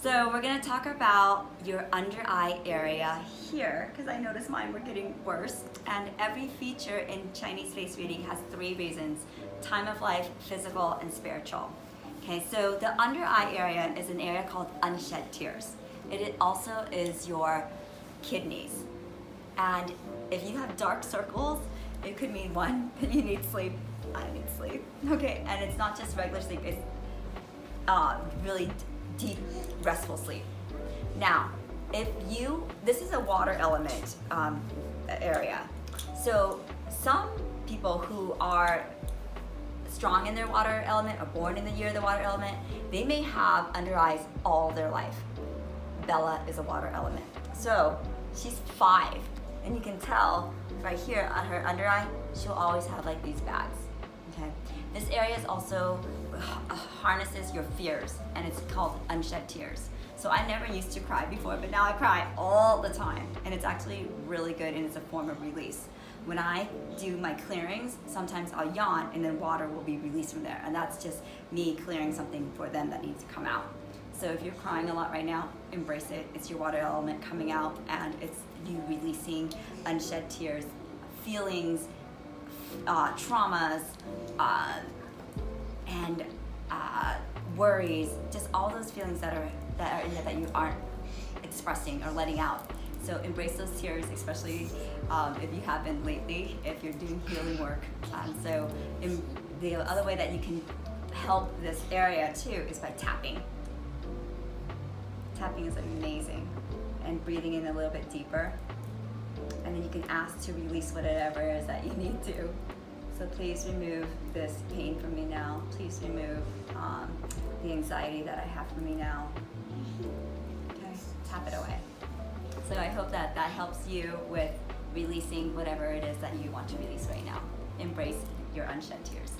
So we're gonna talk about your under eye area here, because I noticed mine were getting worse. And every feature in Chinese face reading has three reasons: time of life, physical, and spiritual. Okay, so the under eye area is an area called unshed tears. It also is your kidneys. And if you have dark circles, it could mean one, that you need sleep. I need sleep. Okay, and it's not just regular sleep, it's really deep, restful sleep. Now, this is a water element area. So some people who are strong in their water element or born in the year of the water element, they may have under eyes all their life. Bella is a water element. So she's 5, and you can tell right here on her under eye, she'll always have like these bags. Okay, this area is also harnesses your fears, and it's called unshed tears. So I never used to cry before, but now I cry all the time, and it's actually really good, and it's a form of release. When I do my clearings, sometimes I'll yawn and then water will be released from there, and that's just me clearing something for them that needs to come out. So if you're crying a lot right now, embrace it. It's your water element coming out, and it's you releasing unshed tears, feelings, traumas, and worries, just all those feelings that are in there that you aren't expressing or letting out. So embrace those tears, especially if you have been lately, if you're doing healing work. So the other way that you can help this area too is by tapping. Tapping is amazing, and breathing in a little bit deeper. And then you can ask to release whatever it is that you need to. So please remove this pain from me now. Please remove the anxiety that I have from me now. Okay, tap it away. So I hope that helps you with releasing whatever it is that you want to release right now. Embrace your unshed tears.